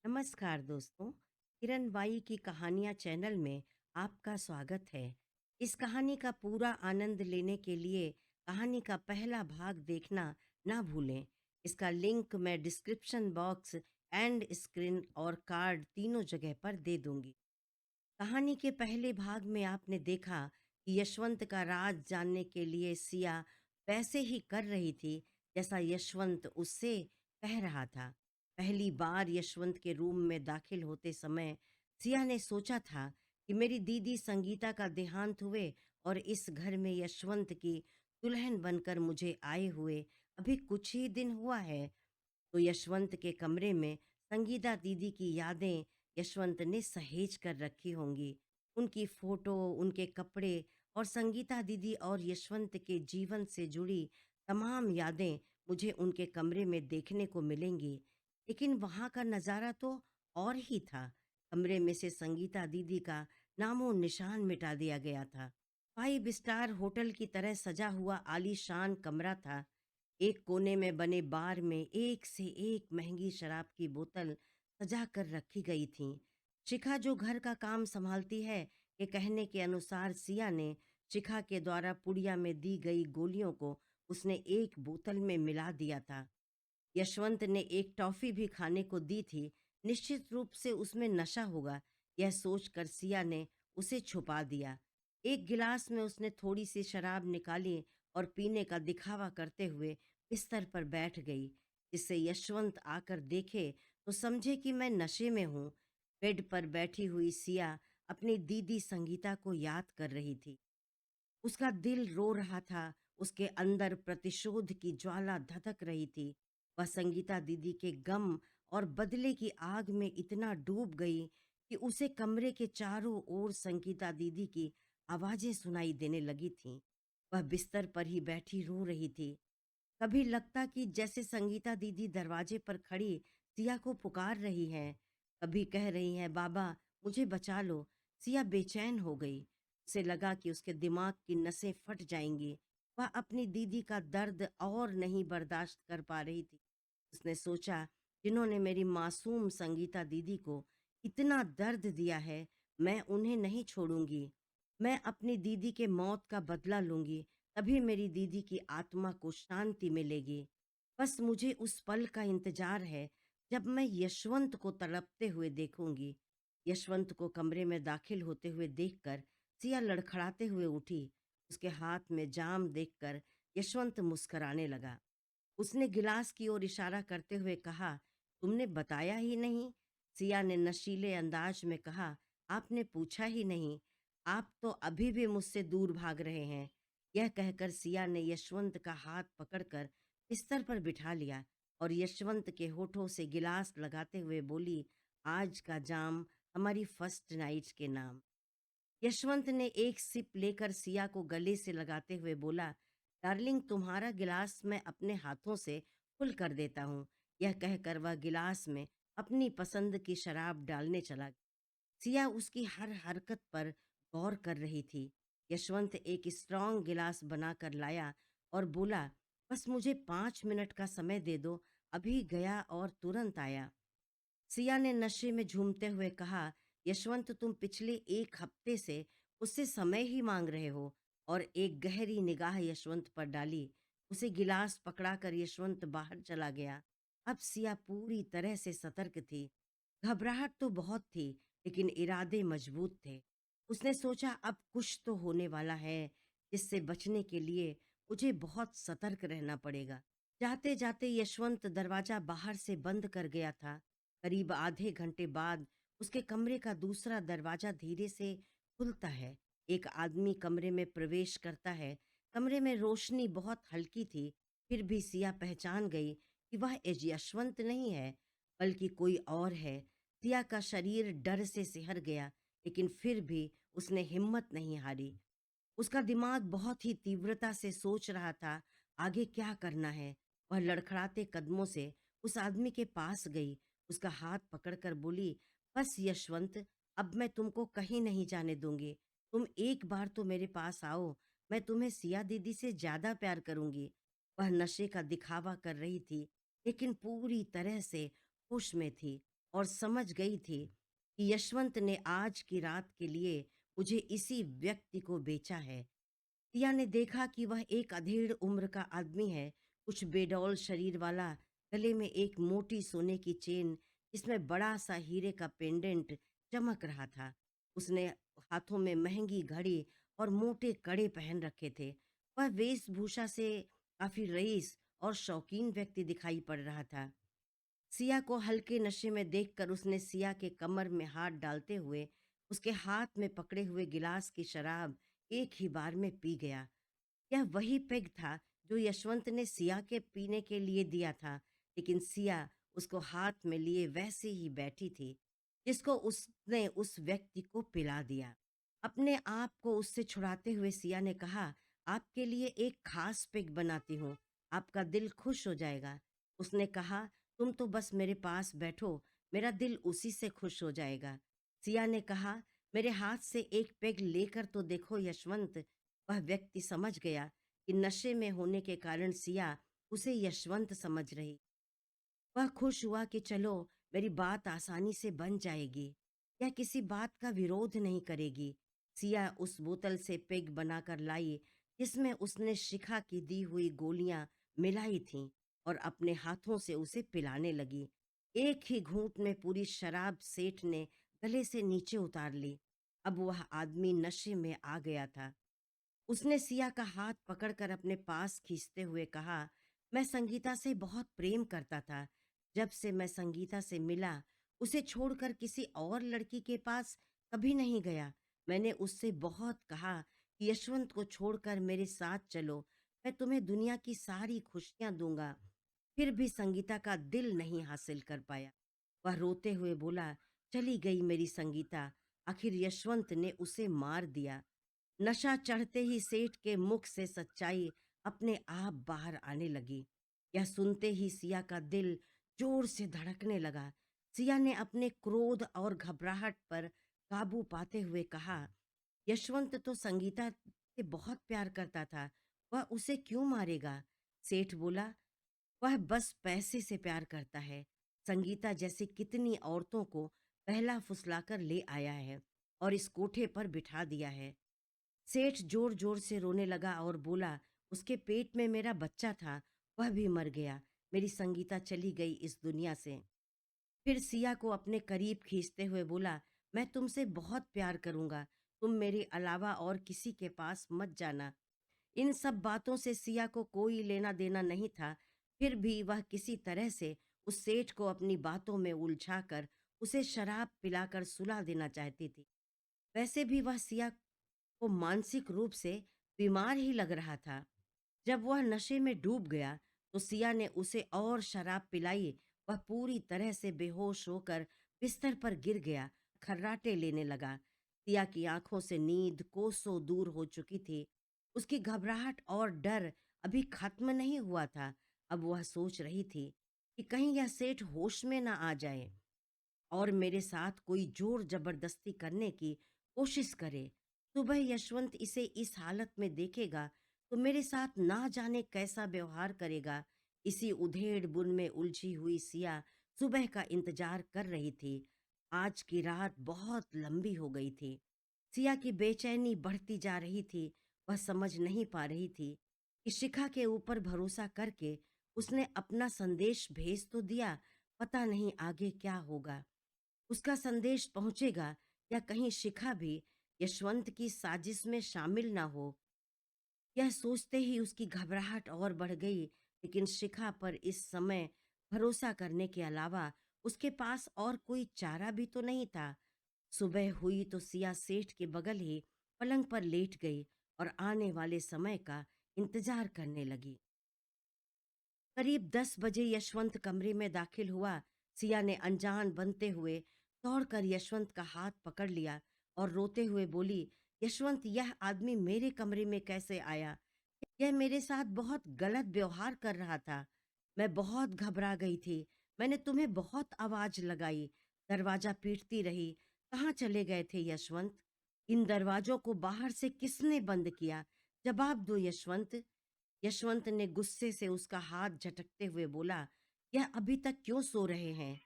नमस्कार दोस्तों। किरण बाई की कहानियाँ चैनल में आपका स्वागत है। इस कहानी का पूरा आनंद लेने के लिए कहानी का पहला भाग देखना ना भूलें। इसका लिंक मैं डिस्क्रिप्शन बॉक्स एंड स्क्रीन और कार्ड तीनों जगह पर दे दूंगी। कहानी के पहले भाग में आपने देखा कि यशवंत का राज जानने के लिए सिया वैसे ही कर रही थी जैसा यशवंत उससे कह रहा था। पहली बार यशवंत के रूम में दाखिल होते समय सिया ने सोचा था कि मेरी दीदी संगीता का देहांत हुए और इस घर में यशवंत की दुल्हन बनकर मुझे आए हुए अभी कुछ ही दिन हुआ है। तो यशवंत के कमरे में संगीता दीदी की यादें यशवंत ने सहेज कर रखी होंगी। उनकी फोटो, उनके कपड़े और संगीता दीदी और यशवंत के जीवन से जुड़ी तमाम यादें मुझे उनके कमरे में देखने को मिलेंगी। लेकिन वहाँ का नज़ारा तो और ही था। कमरे में से संगीता दीदी का नामो निशान मिटा दिया गया था। 5 स्टार होटल की तरह सजा हुआ आलीशान कमरा था। एक कोने में बने बार में एक से एक महंगी शराब की बोतल सजा कर रखी गई थी। शिखा जो घर का काम संभालती है के कहने के अनुसार सिया ने शिखा के द्वारा पुड़िया में दी गई गोलियों को उसने एक बोतल में मिला दिया था। यशवंत ने एक टॉफी भी खाने को दी थी। निश्चित रूप से उसमें नशा होगा, यह सोचकर सिया ने उसे छुपा दिया। एक गिलास में उसने थोड़ी सी शराब निकाली और पीने का दिखावा करते हुए बिस्तर पर बैठ गई, जिससे यशवंत आकर देखे तो समझे कि मैं नशे में हूँ। बेड पर बैठी हुई सिया अपनी दीदी संगीता को याद कर रही थी। उसका दिल रो रहा था, उसके अंदर प्रतिशोध की ज्वाला धधक रही थी। वह संगीता दीदी के गम और बदले की आग में इतना डूब गई कि उसे कमरे के चारों ओर संगीता दीदी की आवाजें सुनाई देने लगी थीं। वह बिस्तर पर ही बैठी रो रही थी। कभी लगता कि जैसे संगीता दीदी दरवाजे पर खड़ी सिया को पुकार रही हैं, कभी कह रही हैं, बाबा मुझे बचा लो। सिया बेचैन हो गई। उसे लगा कि उसके दिमाग की नसें फट जाएंगी। वह अपनी दीदी का दर्द और नहीं बर्दाश्त कर पा रही थी। उसने सोचा, जिन्होंने मेरी मासूम संगीता दीदी को इतना दर्द दिया है, मैं उन्हें नहीं छोड़ूंगी। मैं अपनी दीदी के मौत का बदला लूंगी, तभी मेरी दीदी की आत्मा को शांति मिलेगी। बस मुझे उस पल का इंतजार है जब मैं यशवंत को तड़पते हुए देखूंगी। यशवंत को कमरे में दाखिल होते हुए देखकर सिया लड़खड़ाते हुए उठी। उसके हाथ में जाम देखकर यशवंत मुस्कराने लगा। उसने गिलास की ओर इशारा करते हुए कहा, तुमने बताया ही नहीं। सिया ने नशीले अंदाज में कहा, आपने पूछा ही नहीं। आप तो अभी भी मुझसे दूर भाग रहे हैं। यह कहकर सिया ने यशवंत का हाथ पकड़कर बिस्तर पर बिठा लिया और यशवंत के होठों से गिलास लगाते हुए बोली, आज का जाम हमारी फर्स्ट नाइट के नाम। यशवंत ने एक सिप लेकर सिया को गले से लगाते हुए बोला, डार्लिंग तुम्हारा गिलास मैं अपने हाथों से फुल कर देता हूँ। यह कहकर वह गिलास में अपनी पसंद की शराब डालने चला। सिया उसकी हर हरकत पर गौर कर रही थी। यशवंत एक स्ट्रॉन्ग गिलास बनाकर लाया और बोला, बस मुझे 5 मिनट का समय दे दो, अभी गया और तुरंत आया। सिया ने नशे में झूमते हुए कहा, यशवंत तुम पिछले एक हफ्ते से उससे समय ही मांग रहे हो। और एक गहरी निगाह यशवंत पर डाली। उसे गिलास पकड़ाकर यशवंत बाहर चला गया। अब सिया पूरी तरह से सतर्क थी। घबराहट तो बहुत थी, लेकिन इरादे मजबूत थे। उसने सोचा, अब कुछ तो होने वाला है, जिससे बचने के लिए मुझे बहुत सतर्क रहना पड़ेगा। जाते जाते यशवंत दरवाजा बाहर से बंद कर गया था। करीब आधे घंटे बाद उसके कमरे का दूसरा दरवाजा धीरे से खुलता है। एक आदमी कमरे में प्रवेश करता है। कमरे में रोशनी बहुत हल्की थी, फिर भी सिया पहचान गई कि वह यशवंत नहीं है, बल्कि कोई और है। सिया का शरीर डर से सिहर गया, लेकिन फिर भी उसने हिम्मत नहीं हारी। उसका दिमाग बहुत ही तीव्रता से सोच रहा था, आगे क्या करना है। वह लड़खड़ाते कदमों से उस आदमी के पास गई, उसका हाथ पकड़कर बोली, बस यशवंत, अब मैं तुमको कहीं नहीं जाने दूंगी। तुम एक बार तो मेरे पास आओ, मैं तुम्हें सिया दीदी से ज्यादा प्यार करूंगी। वह नशे का दिखावा कर रही थी, लेकिन पूरी तरह से होश में थी। और समझ गई थी कि यशवंत ने आज की रात के लिए मुझे इसी व्यक्ति को बेचा है। सिया ने देखा कि वह एक अधेड़ उम्र का आदमी है, कुछ बेडौल शरीर वाला, गले में एक मोटी सोने की चेन जिसमें बड़ा सा हीरे का पेंडेंट चमक रहा था। उसने हाथों में महंगी घड़ी और मोटे कड़े पहन रखे थे। वह वेशभूषा से काफी रईस और शौकीन व्यक्ति दिखाई पड़ रहा था। सिया को हल्के नशे में देखकर उसने सिया के कमर में हाथ डालते हुए उसके हाथ में पकड़े हुए गिलास की शराब एक ही बार में पी गया। यह वही पेग था जो यशवंत ने सिया के पीने के लिए दिया था, लेकिन सिया उसको हाथ में लिए वैसे ही बैठी थी जिसको उसने उस व्यक्ति को पिला दिया। अपने आप को उससे छुड़ाते हुए सिया ने कहा, आपके लिए एक खास पेग बनाती हूँ, आपका दिल खुश हो जाएगा। उसने कहा, तुम तो बस मेरे पास बैठो, मेरा दिल उसी से खुश हो जाएगा। सिया ने कहा, मेरे हाथ से एक पेग लेकर तो देखो यशवंत। वह व्यक्ति समझ गया कि नशे में होने के कारण सिया उसे यशवंत समझ रही। वह खुश हुआ कि चलो, मेरी बात आसानी से बन जाएगी, यह किसी बात का विरोध नहीं करेगी। सिया उस बोतल से पेग बनाकर लाई जिसमें उसने शिखा की दी हुई गोलियां मिलाई थीं और अपने हाथों से उसे पिलाने लगी। एक ही घूंट में पूरी शराब सेठ ने गले से नीचे उतार ली। अब वह आदमी नशे में आ गया था। उसने सिया का हाथ पकड़कर अपने पास खींचते हुए कहा, मैं संगीता से बहुत प्रेम करता था। जब से मैं संगीता से मिला, उसे छोड़कर किसी और लड़की के पास कभी नहीं गया। मैंने उससे बहुत कहा कि यशवंत को छोड़कर मेरे साथ चलो, मैं तुम्हें दुनिया की सारी खुशियां दूंगा। फिर भी संगीता का दिल नहीं हासिल कर पाया। वह रोते हुए बोला, चली गई मेरी संगीता, आखिर यशवंत ने उसे मार दिया। नशा चढ़ते ही सेठ के मुख से सच्चाई अपने आप बाहर आने लगी। यह सुनते ही सिया का दिल जोर से धड़कने लगा। सिया ने अपने क्रोध और घबराहट पर काबू पाते हुए कहा, यशवंत तो संगीता से बहुत प्यार करता था, वह उसे क्यों मारेगा? सेठ बोला, वह बस पैसे से प्यार करता है। संगीता जैसी कितनी औरतों को पहला फुसलाकर ले आया है और इस कोठे पर बिठा दिया है। सेठ जोर जोर से रोने लगा और बोला, उसके पेट में मेरा बच्चा था, वह भी मर गया, मेरी संगीता चली गई इस दुनिया से। फिर सिया को अपने करीब खींचते हुए बोला, मैं तुमसे बहुत प्यार करूंगा, तुम मेरे अलावा और किसी के पास मत जाना। इन सब बातों से सिया को कोई लेना देना नहीं था, फिर भी वह किसी तरह से उस सेठ को अपनी बातों में उलझाकर उसे शराब पिलाकर सुला देना चाहती थी। वैसे भी वह सिया को मानसिक रूप से बीमार ही लग रहा था। जब वह नशे में डूब गया तो सिया ने उसे और शराब पिलाई। वह पूरी तरह से बेहोश होकर बिस्तर पर गिर गया, खर्राटे लेने लगा। सिया की आंखों से नींद कोसों दूर हो चुकी थी। उसकी घबराहट और डर अभी खत्म नहीं हुआ था। अब वह सोच रही थी कि कहीं यह सेठ होश में ना आ जाए और मेरे साथ कोई जोर जबरदस्ती करने की कोशिश करे। सुबह यशवंत इसे इस हालत में देखेगा तो मेरे साथ ना जाने कैसा व्यवहार करेगा। इसी उधेड़ बुन में उलझी हुई सिया सुबह का इंतजार कर रही थी। आज की रात बहुत लंबी हो गई थी। सिया की बेचैनी बढ़ती जा रही थी। वह समझ नहीं पा रही थी कि शिखा के ऊपर भरोसा करके उसने अपना संदेश भेज तो दिया, पता नहीं आगे क्या होगा। उसका संदेश पहुंचेगा या कहीं शिखा भी यशवंत की साजिश में शामिल ना हो। यह सोचते ही उसकी घबराहट और बढ़ गई, लेकिन शिखा पर इस समय भरोसा करने के अलावा उसके पास और कोई चारा भी तो नहीं था। सुबह हुई तो सिया सेठ के बगल ही पलंग पर लेट गई और आने वाले समय का इंतजार करने लगी। करीब 10 बजे यशवंत कमरे में दाखिल हुआ। सिया ने अनजान बनते हुए दौड़कर यशवंत का हाथ पकड़ लिया और रोते हुए बोली, यशवंत, यह आदमी मेरे कमरे में कैसे आया? यह मेरे साथ बहुत गलत व्यवहार कर रहा था। मैं बहुत घबरा गई थी। मैंने तुम्हें बहुत आवाज लगाई, दरवाजा पीटती रही। कहाँ चले गए थे यशवंत? इन दरवाजों को बाहर से किसने बंद किया? जवाब दो यशवंत। यशवंत ने गुस्से से उसका हाथ झटकते हुए बोला, यह अभी तक क्यों सो रहे हैं?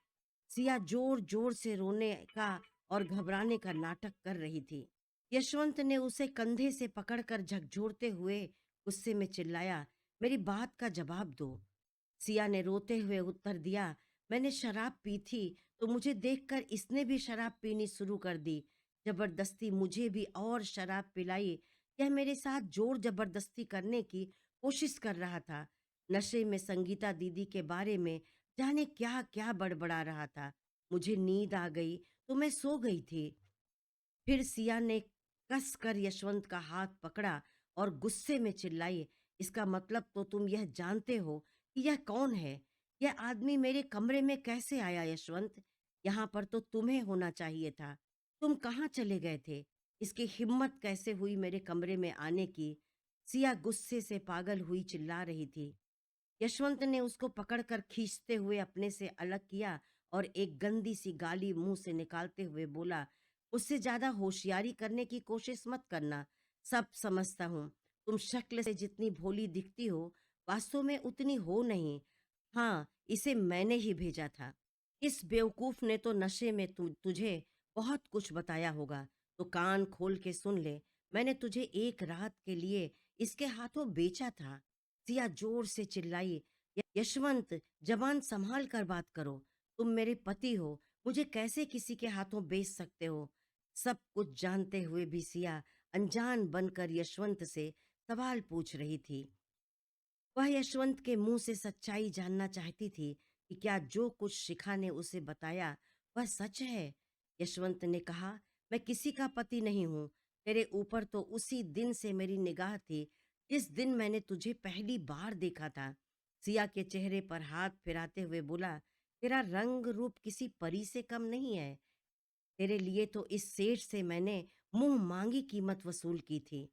सिया जोर जोर से रोने का और घबराने का नाटक कर रही थी। यशवंत ने उसे कंधे से पकड़कर झकझोरते हुए गुस्से में चिल्लाया, मेरी बात का जवाब दो। सिया ने रोते हुए उत्तर दिया, मैंने शराब पी थी तो मुझे देखकर इसने भी शराब पीनी शुरू कर दी। जबरदस्ती मुझे भी और शराब पिलाई। यह मेरे साथ जोर जबरदस्ती करने की कोशिश कर रहा था। नशे में संगीता दीदी के बारे में जाने क्या क्या बड़बड़ा रहा था। मुझे नींद आ गई तो मैं सो गई थी। फिर सिया ने कस कर यशवंत का हाथ पकड़ा और गुस्से में चिल्लाई, इसका मतलब तो तुम यह जानते हो कि यह कौन है? यह आदमी मेरे कमरे में कैसे आया यशवंत? यहाँ पर तो तुम्हें होना चाहिए था। तुम कहाँ चले गए थे? इसकी हिम्मत कैसे हुई मेरे कमरे में आने की? सिया गुस्से से पागल हुई चिल्ला रही थी। यशवंत ने उसको पकड़कर खींचते हुए अपने से अलग किया और एक गंदी सी गाली मुंह से निकालते हुए बोला, उससे ज्यादा होशियारी करने की कोशिश मत करना। सब समझता हूँ। तुम शक्ल से जितनी भोली दिखती हो, वास्तव में उतनी हो नहीं। हाँ, इसे मैंने ही भेजा था। इस बेवकूफ ने तो नशे में तुझे बहुत कुछ बताया होगा। तो कान खोल के सुन ले। मैंने तुझे एक रात के लिए इसके हाथों बेचा था। सिया जोर से चिल्लाई, यशवंत, जबान संभाल कर बात करो। तुम मेरे पति हो, मुझे कैसे किसी के हाथों बेच सकते हो? सब कुछ जानते हुए भी सिया अनजान बनकर यशवंत से सवाल पूछ रही थी। वह यशवंत के मुंह से सच्चाई जानना चाहती थी कि क्या जो कुछ शिखा ने उसे बताया वह सच है। यशवंत ने कहा, मैं किसी का पति नहीं हूं। तेरे ऊपर तो उसी दिन से मेरी निगाह थी जिस दिन मैंने तुझे पहली बार देखा था। सिया के चेहरे पर हाथ फिराते हुए बोला, तेरा रंग रूप किसी परी से कम नहीं है। तेरे लिए तो इस सेठ से मैंने मुंह मांगी कीमत वसूल की थी।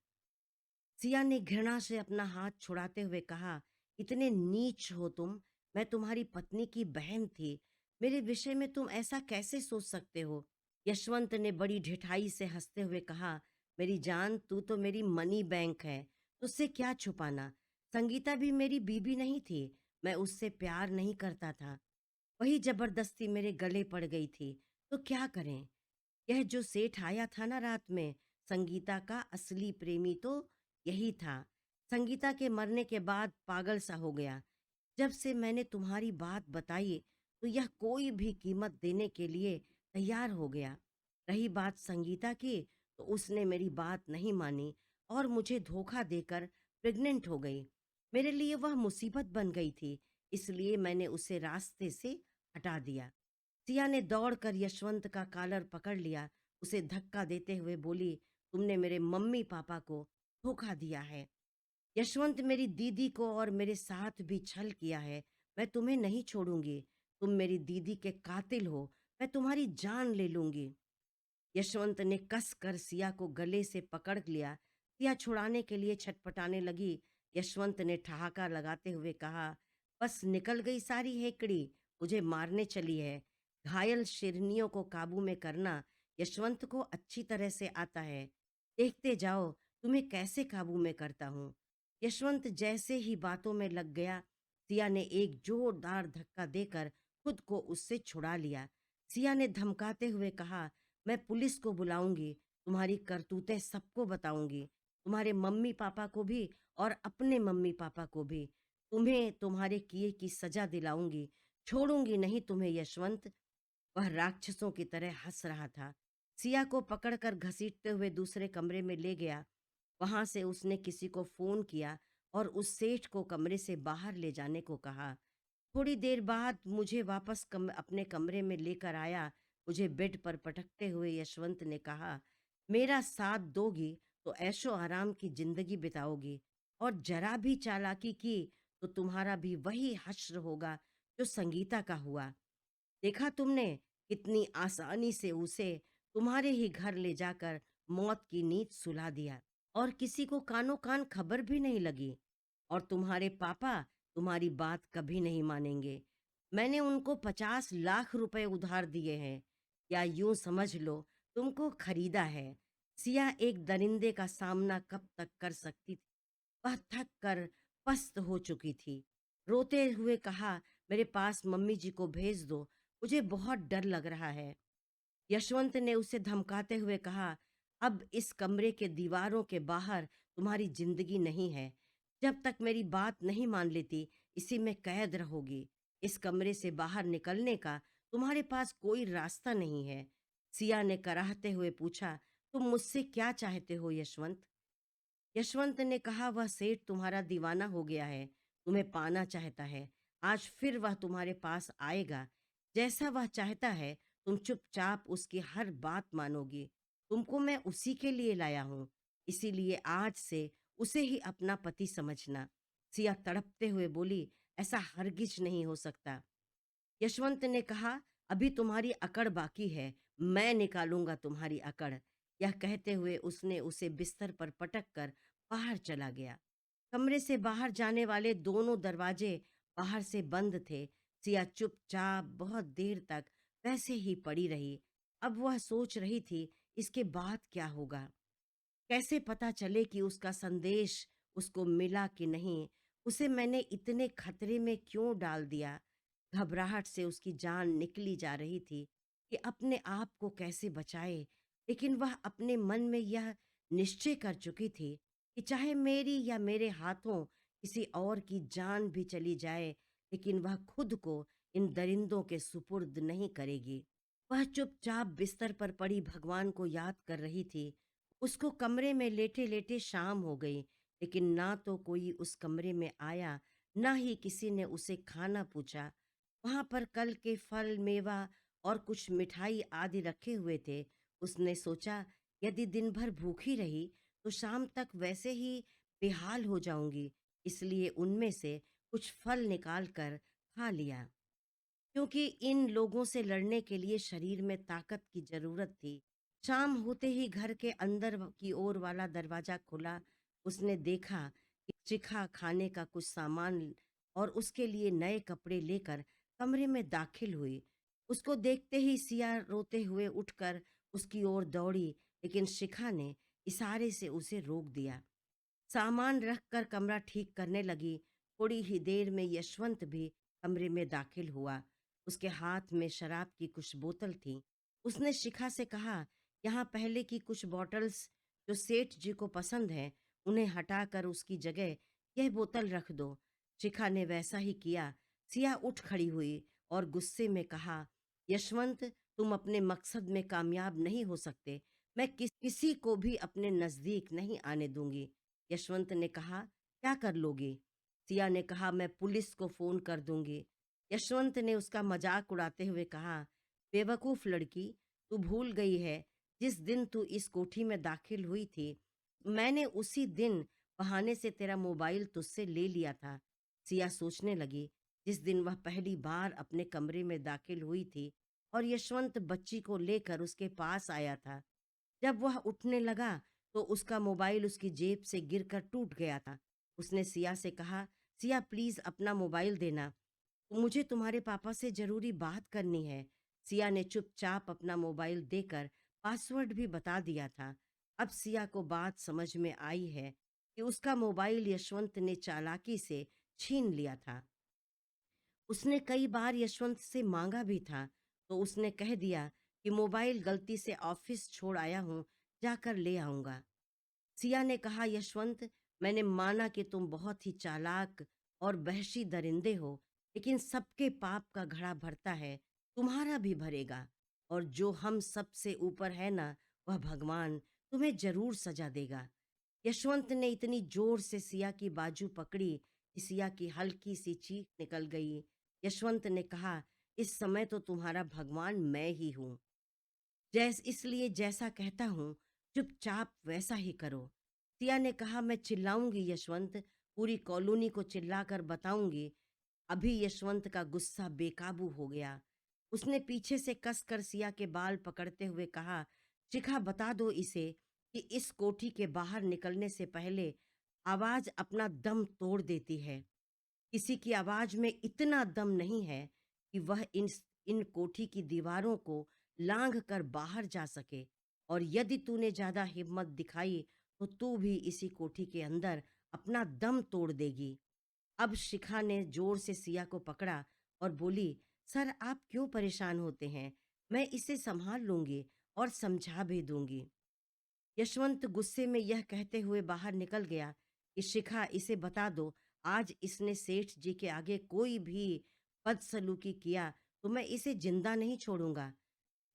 सिया ने घृणा से अपना हाथ छुड़ाते हुए कहा, इतने नीच हो तुम। मैं तुम्हारी पत्नी की बहन थी। मेरे विषय में तुम ऐसा कैसे सोच सकते हो? यशवंत ने बड़ी ढिठाई से हंसते हुए कहा, मेरी जान, तू तो मेरी मनी बैंक है। तुझसे क्या छुपाना? संगीता भी मेरी बीबी नहीं थी। मैं उससे प्यार नहीं करता था। वही जबरदस्ती मेरे गले पड़ गई थी। तो क्या करें? यह जो सेठ आया था ना रात में, संगीता का असली प्रेमी तो यही था। संगीता के मरने के बाद पागल सा हो गया। जब से मैंने तुम्हारी बात बताई तो यह कोई भी कीमत देने के लिए तैयार हो गया। रही बात संगीता की, तो उसने मेरी बात नहीं मानी और मुझे धोखा देकर प्रेग्नेंट हो गई। मेरे लिए वह मुसीबत बन गई थी, इसलिए मैंने उसे रास्ते से हटा दिया। सिया ने दौड़कर यशवंत का कॉलर पकड़ लिया। उसे धक्का देते हुए बोली, तुमने मेरे मम्मी पापा को धोखा दिया है। यशवंत, मेरी दीदी को और मेरे साथ भी छल किया है। मैं तुम्हें नहीं छोड़ूंगी। तुम मेरी दीदी के कातिल हो। मैं तुम्हारी जान ले लूंगी। यशवंत ने कस कर सिया को गले से पकड़ लिया। सिया छुड़ाने के लिए छटपटाने लगी। यशवंत ने ठहाका लगाते हुए कहा, बस निकल गई सारी हेकड़ी, मुझे मारने चली है। घायल शेरनियों को काबू में करना यशवंत को अच्छी तरह से आता है। देखते जाओ तुम्हें कैसे काबू में करता हूँ। यशवंत जैसे ही बातों में लग गया, सिया ने एक जोरदार धक्का देकर खुद को उससे छुड़ा लिया। सिया ने धमकाते हुए कहा, मैं पुलिस को बुलाऊंगी। तुम्हारी करतूतें सबको बताऊंगी। तुम्हारे मम्मी पापा को भी और अपने मम्मी पापा को भी। तुम्हें तुम्हारे किए की सजा दिलाऊंगी। छोड़ूंगी नहीं तुम्हें यशवंत। वह राक्षसों की तरह हंस रहा था। सिया को पकड़कर घसीटते हुए दूसरे कमरे में ले गया। वहां से उसने किसी को फोन किया और उस सेठ को कमरे से बाहर ले जाने को कहा। थोड़ी देर बाद मुझे वापस अपने कमरे में लेकर आया। मुझे बेड पर पटकते हुए यशवंत ने कहा, मेरा साथ दोगी तो ऐशो आराम की जिंदगी बिताओगी, और जरा भी चालाकी की तो तुम्हारा भी वही हश्र होगा जो संगीता का हुआ। देखा तुमने कितनी आसानी से उसे तुम्हारे ही घर ले जाकर मौत की नींद सुला दिया, और किसी को कानो कान खबर भी नहीं लगी। और तुम्हारे पापा तुम्हारी बात कभी नहीं मानेंगे। मैंने उनको 50 लाख रुपए उधार दिए हैं, या यूं समझ लो तुमको खरीदा है। सिया एक दरिंदे का सामना कब तक कर सकती थी? वह थक कर पस्त हो चुकी थी। रोते हुए कहा, मेरे पास मम्मी जी को भेज दो। मुझे बहुत डर लग रहा है। यशवंत ने उसे धमकाते हुए कहा, अब इस कमरे के दीवारों के बाहर तुम्हारी जिंदगी नहीं है। जब तक मेरी बात नहीं मान लेती, इसी में कैद रहोगी। इस कमरे से बाहर निकलने का तुम्हारे पास कोई रास्ता नहीं है। सिया ने कराहते हुए पूछा, तुम मुझसे क्या चाहते हो यशवंत? यशवंत ने कहा, वह सेठ तुम्हारा दीवाना हो गया है, तुम्हें पाना चाहता है। आज फिर वह तुम्हारे पास आएगा। जैसा वह चाहता है तुम चुपचाप उसकी हर बात मानोगी। तुमको मैं उसी के लिए लाया हूं, इसीलिए आज से उसे ही अपना पति समझना। सिया तड़पते हुए बोली, ऐसा हरगिज नहीं हो सकता। यशवंत ने कहा, अभी तुम्हारी अकड़ बाकी है, मैं निकालूंगा तुम्हारी अकड़। यह कहते हुए उसने उसे बिस्तर पर पटक कर बाहर चला गया। कमरे से बाहर जाने वाले दोनों दरवाजे बाहर से बंद थे। सिया चुपचाप बहुत देर तक वैसे ही पड़ी रही। अब वह सोच रही थी, इसके बाद क्या होगा? कैसे पता चले कि उसका संदेश उसको मिला कि नहीं? उसे मैंने इतने खतरे में क्यों डाल दिया? घबराहट से उसकी जान निकली जा रही थी कि अपने आप को कैसे बचाए। लेकिन वह अपने मन में यह निश्चय कर चुकी थी कि चाहे मेरी या मेरे हाथों किसी और की जान भी चली जाए, लेकिन वह खुद को इन दरिंदों के सुपुर्द नहीं करेगी। वह चुपचाप बिस्तर पर पड़ी भगवान को याद कर रही थी। उसको कमरे में लेटे लेटे शाम हो गई, लेकिन ना तो कोई उस कमरे में आया, ना ही किसी ने उसे खाना पूछा। वहां पर कल के फल मेवा और कुछ मिठाई आदि रखे हुए थे। उसने सोचा, यदि दिन भर भूखी रही तो शाम तक वैसे ही बेहाल हो जाऊंगी, इसलिए उनमें से कुछ फल निकाल कर खा लिया। क्योंकि इन लोगों से लड़ने के लिए शरीर में ताकत की जरूरत थी। शाम होते ही घर के अंदर की ओर वाला दरवाजा खुला। उसने देखा कि चिखा खाने का कुछ सामान और उसके लिए नए कपड़े लेकर कमरे में दाखिल हुई। उसको देखते ही सिया रोते हुए उठकर उसकी ओर दौड़ी, लेकिन शिखा ने इशारे से उसे रोक दिया। सामान रखकर कमरा ठीक करने लगी। थोड़ी ही देर में यशवंत भी कमरे में दाखिल हुआ। उसके हाथ में शराब की कुछ बोतल थी। उसने शिखा से कहा, यहाँ पहले की कुछ बॉटल्स जो सेठ जी को पसंद है, उन्हें हटाकर उसकी जगह यह बोतल रख दो। शिखा ने वैसा ही किया। सिया उठ खड़ी हुई और गुस्से में कहा, यशवंत, तुम अपने मकसद में कामयाब नहीं हो सकते। मैं किसी को भी अपने नजदीक नहीं आने दूंगी। यशवंत ने कहा, क्या कर लोगे? सिया ने कहा, मैं पुलिस को फोन कर दूंगी। यशवंत ने उसका मजाक उड़ाते हुए कहा, बेवकूफ लड़की, तू भूल गई है जिस दिन तू इस कोठी में दाखिल हुई थी, मैंने उसी दिन बहाने से तेरा मोबाइल तुझसे ले लिया था। सिया सोचने लगी, जिस दिन वह पहली बार अपने कमरे में दाखिल हुई थी और यशवंत बच्ची को लेकर उसके पास आया था। जब वह उठने लगा तो उसका मोबाइल उसकी जेब से गिरकर टूट गया था। उसने सिया से कहा, सिया प्लीज अपना मोबाइल देना, मुझे तुम्हारे पापा से जरूरी बात करनी है। सिया ने चुपचाप अपना मोबाइल देकर पासवर्ड भी बता दिया था। अब सिया को बात समझ में आई है कि उसका मोबाइल यशवंत ने चालाकी से छीन लिया था। उसने कई बार यशवंत से मांगा भी था, तो उसने कह दिया कि मोबाइल गलती से ऑफिस छोड़ आया हूँ, जाकर ले आऊंगा। सिया ने कहा, यशवंत, मैंने माना कि तुम बहुत ही चालाक और वहशी दरिंदे हो, लेकिन सबके पाप का घड़ा भरता है, तुम्हारा भी भरेगा। और जो हम सबसे ऊपर है ना, वह भगवान तुम्हें जरूर सजा देगा। यशवंत ने इतनी जोर से सिया की बाजू पकड़ी कि सिया की हल्की सी चीख निकल गई। यशवंत ने कहा, इस समय तो तुम्हारा भगवान मैं ही हूं, इसलिए जैसा कहता हूँ चुपचाप वैसा ही करो। सिया ने कहा, मैं चिल्लाऊंगी यशवंत, पूरी कॉलोनी को चिल्लाकर बताऊंगी। अभी यशवंत का गुस्सा बेकाबू हो गया। उसने पीछे से कसकर सिया के बाल पकड़ते हुए कहा, शिखा, बता दो इसे कि इस कोठी के बाहर निकलने से पहले आवाज अपना दम तोड़ देती है। किसी की आवाज में इतना दम नहीं है कि वह इन कोठी की दीवारों को लांघ कर बाहर जा सके। और यदि तूने ज्यादा हिम्मत दिखाई तो तू भी इसी कोठी के अंदर अपना दम तोड़ देगी। अब शिखा ने जोर से सिया को पकड़ा और बोली, सर, आप क्यों परेशान होते हैं? मैं इसे संभाल लूंगी और समझा भी दूंगी। यशवंत गुस्से में यह कहते हुए बाहर निकल गया कि शिखा, इसे बता दो, आज इसने सेठ जी के आगे कोई भी बदसलूकी किया तो मैं इसे जिंदा नहीं छोड़ूंगा।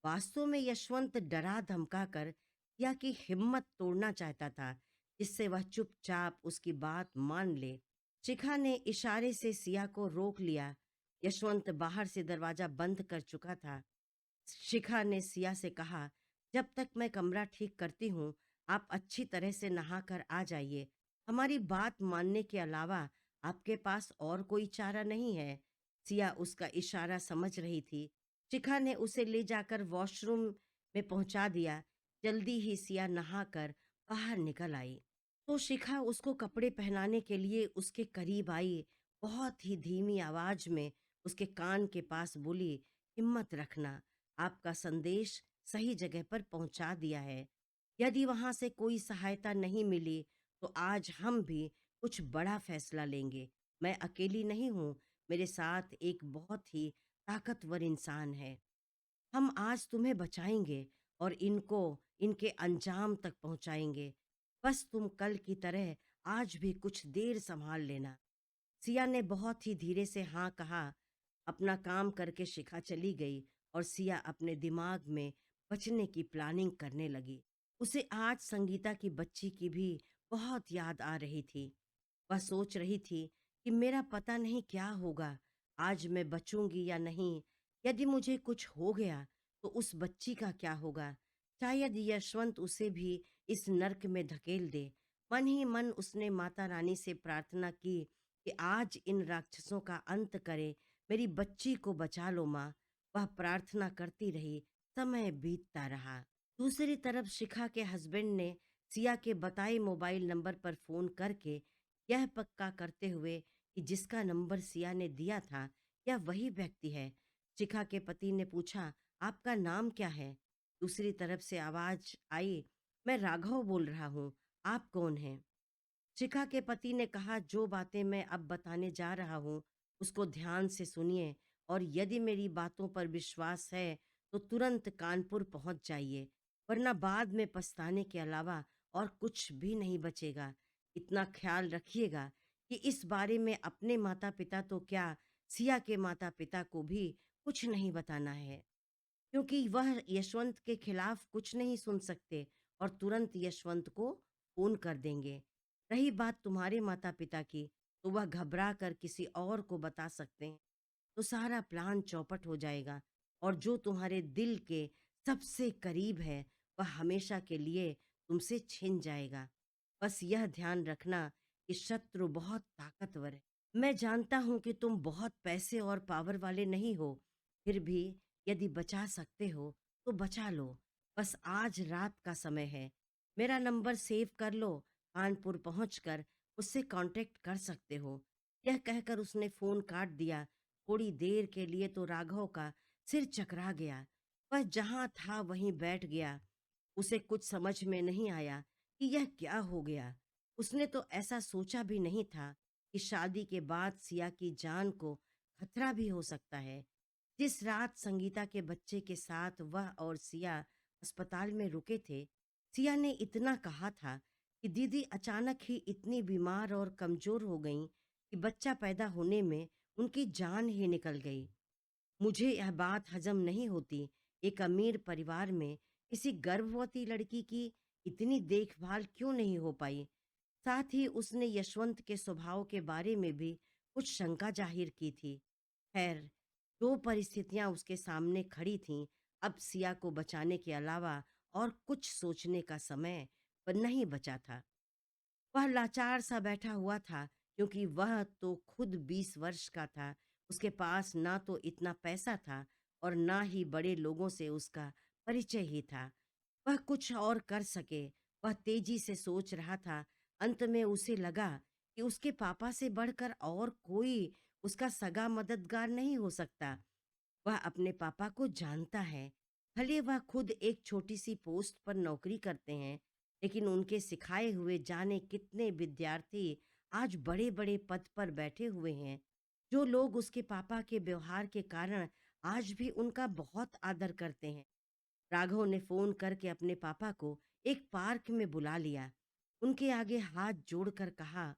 वास्तव में यशवंत डरा धमका कर सिया की हिम्मत तोड़ना चाहता था, जिससे वह चुपचाप उसकी बात मान ले। शिखा ने इशारे से सिया को रोक लिया। यशवंत बाहर से दरवाजा बंद कर चुका था। शिखा ने सिया से कहा, जब तक मैं कमरा ठीक करती हूँ, आप अच्छी तरह से नहाकर आ जाइए। हमारी बात मानने के अलावा आपके पास और कोई चारा नहीं है। सिया उसका इशारा समझ रही थी। शिखा ने उसे ले जाकर वॉशरूम में पहुंचा दिया। जल्दी ही सिया नहाकर बाहर निकल आई तो शिखा उसको कपड़े पहनाने के लिए उसके करीब आई। बहुत ही धीमी आवाज में उसके कान के पास बोली, हिम्मत रखना, आपका संदेश सही जगह पर पहुंचा दिया है। यदि वहां से कोई सहायता नहीं मिली तो आज हम भी कुछ बड़ा फैसला लेंगे। मैं अकेली नहीं हूँ, मेरे साथ एक बहुत ही ताकतवर इंसान है। हम आज तुम्हें बचाएंगे और इनको इनके अंजाम तक पहुंचाएंगे। बस तुम कल की तरह आज भी कुछ देर संभाल लेना। सिया ने बहुत ही धीरे से हाँ कहा। अपना काम करके शिखा चली गई और सिया अपने दिमाग में बचने की प्लानिंग करने लगी। उसे आज संगीता की बच्ची की भी बहुत याद आ रही थी। वह सोच रही थी कि मेरा पता नहीं क्या होगा, आज मैं बचूंगी या नहीं। यदि मुझे कुछ हो गया तो उस बच्ची का क्या होगा? शायद यशवंत उसे भी इस नर्क में धकेल दे। मन ही मन उसने माता रानी से प्रार्थना की कि आज इन राक्षसों का अंत करे, मेरी बच्ची को बचा लो माँ। वह प्रार्थना करती रही। समय बीतता रहा। दूसरी तरफ शिखा के हस्बैंड ने सिया के बताए मोबाइल नंबर पर फोन करके यह पक्का करते हुए कि जिसका नंबर सिया ने दिया था यह वही व्यक्ति है। शिखा के पति ने पूछा, आपका नाम क्या है? दूसरी तरफ से आवाज आई, मैं राघव बोल रहा हूँ, आप कौन हैं? शिखा के पति ने कहा, जो बातें मैं अब बताने जा रहा हूँ उसको ध्यान से सुनिए, और यदि मेरी बातों पर विश्वास है तो तुरंत कानपुर पहुंच जाइए, वरना बाद में पछताने के अलावा और कुछ भी नहीं बचेगा। इतना ख्याल रखिएगा कि इस बारे में अपने माता पिता तो क्या, सिया के माता पिता को भी कुछ नहीं बताना है, क्योंकि वह यशवंत के खिलाफ कुछ नहीं सुन सकते और तुरंत यशवंत को फोन कर देंगे। रही बात तुम्हारे माता पिता की, तो वह घबरा कर किसी और को बता सकते हैं, तो सारा प्लान चौपट हो जाएगा और जो तुम्हारे दिल के सबसे करीब है वह हमेशा के लिए तुमसे छिन जाएगा। बस यह ध्यान रखना कि शत्रु बहुत ताकतवर है। मैं जानता हूं कि तुम बहुत पैसे और पावर वाले नहीं हो, फिर भी यदि बचा सकते हो तो बचा लो। बस आज रात का समय है। मेरा नंबर सेव कर लो, कानपुर पहुंचकर उससे कांटेक्ट कर सकते हो। यह कहकर उसने फोन काट दिया। थोड़ी देर के लिए तो राघव का सिर चकरा गया। वह जहां था वहीं बैठ गया। उसे कुछ समझ में नहीं आया कि यह क्या हो गया। उसने तो ऐसा सोचा भी नहीं था कि शादी के बाद सिया की जान को खतरा भी हो सकता है। जिस रात संगीता के बच्चे के साथ वह और सिया अस्पताल में रुके थे, सिया ने इतना कहा था कि दीदी अचानक ही इतनी बीमार और कमजोर हो गईं कि बच्चा पैदा होने में उनकी जान ही निकल गई। मुझे यह बात हजम नहीं होती, एक अमीर परिवार में किसी गर्भवती लड़की की इतनी देखभाल क्यों नहीं हो पाई। साथ ही उसने यशवंत के स्वभाव के बारे में भी कुछ शंका जाहिर की थी। खैर, जो परिस्थितियां उसके सामने खड़ी थीं, अब सिया को बचाने के अलावा और कुछ सोचने का समय पर नहीं बचा था। वह लाचार सा बैठा हुआ था, क्योंकि वह तो खुद 20 वर्ष का था। उसके पास ना तो इतना पैसा था और ना ही बड़े लोगों से उसका परिचय ही था। वह कुछ और कर सके, वह तेजी से सोच रहा था। अंत में उसे लगा कि उसके पापा से बढ़कर और कोई उसका सगा मददगार नहीं हो सकता। वह अपने पापा को जानता है। भले वह खुद एक छोटी सी पोस्ट पर नौकरी करते हैं, लेकिन उनके सिखाए हुए जाने कितने विद्यार्थी आज बड़े बड़े पद पर बैठे हुए हैं। जो लोग उसके पापा के व्यवहार के कारण आज भी उनका बहुत आदर करते हैं। राघव ने फोन करके अपने पापा को एक पार्क में बुला लिया। उनके आगे हाथ जोड़कर कहा,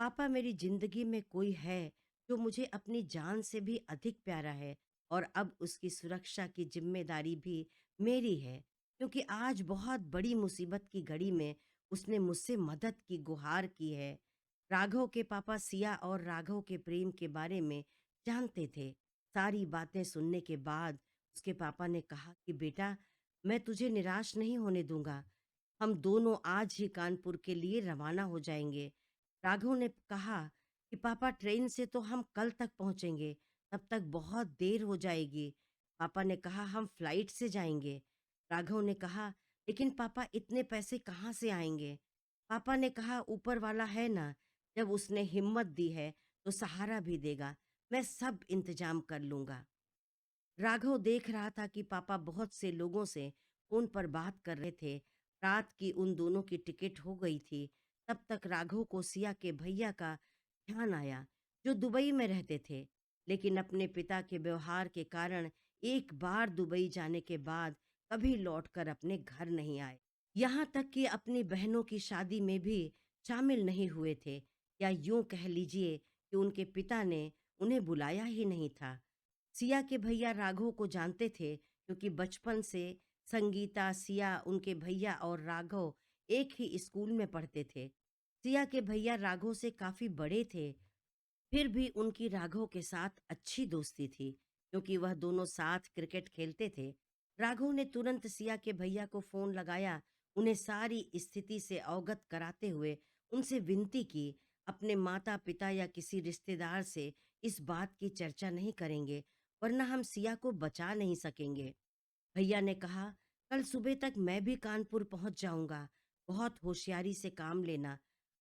पापा, मेरी जिंदगी में कोई है जो मुझे अपनी जान से भी अधिक प्यारा है, और अब उसकी सुरक्षा की जिम्मेदारी भी मेरी है, क्योंकि आज बहुत बड़ी मुसीबत की घड़ी में उसने मुझसे मदद की गुहार की है। राघव के पापा सिया और राघव के प्रेम के बारे में जानते थे। सारी बातें सुनने के बाद उसके पापा ने कहा कि बेटा, मैं तुझे निराश नहीं होने दूंगा। हम दोनों आज ही कानपुर के लिए रवाना हो जाएंगे। राघव ने कहा कि पापा, ट्रेन से तो हम कल तक पहुंचेंगे, तब तक बहुत देर हो जाएगी। पापा ने कहा, हम फ्लाइट से जाएंगे। राघव ने कहा, लेकिन पापा, इतने पैसे कहाँ से आएंगे? पापा ने कहा, ऊपर वाला है ना, जब उसने हिम्मत दी है तो सहारा भी देगा। मैं सब इंतजाम कर लूंगा। राघव देख रहा था कि पापा बहुत से लोगों से फोन पर बात कर रहे थे। रात की उन दोनों की टिकट हो गई थी। तब तक राघव को सिया के भैया का ध्यान आया, जो दुबई में रहते थे, लेकिन अपने पिता के व्यवहार के कारण एक बार दुबई जाने के बाद कभी लौटकर अपने घर नहीं आए। यहाँ तक कि अपनी बहनों की शादी में भी शामिल नहीं हुए थे, या यूं कह लीजिए कि उनके पिता ने उन्हें बुलाया ही नहीं था। सिया के भैया राघव को जानते थे, क्योंकि बचपन से संगीता, सिया, उनके भैया और राघव एक ही स्कूल में पढ़ते थे। सिया के भैया राघव से काफी बड़े थे, फिर भी उनकी राघव के साथ अच्छी दोस्ती थी, क्योंकि वह दोनों साथ क्रिकेट खेलते थे। राघव ने तुरंत सिया के भैया को फोन लगाया, उन्हें सारी स्थिति से अवगत कराते हुए उनसे विनती की, अपने माता पिता या किसी रिश्तेदार से इस बात की चर्चा नहीं करेंगे, वरना हम सिया को बचा नहीं सकेंगे। भैया ने कहा, कल सुबह तक मैं भी कानपुर पहुंच जाऊंगा। बहुत होशियारी से काम लेना।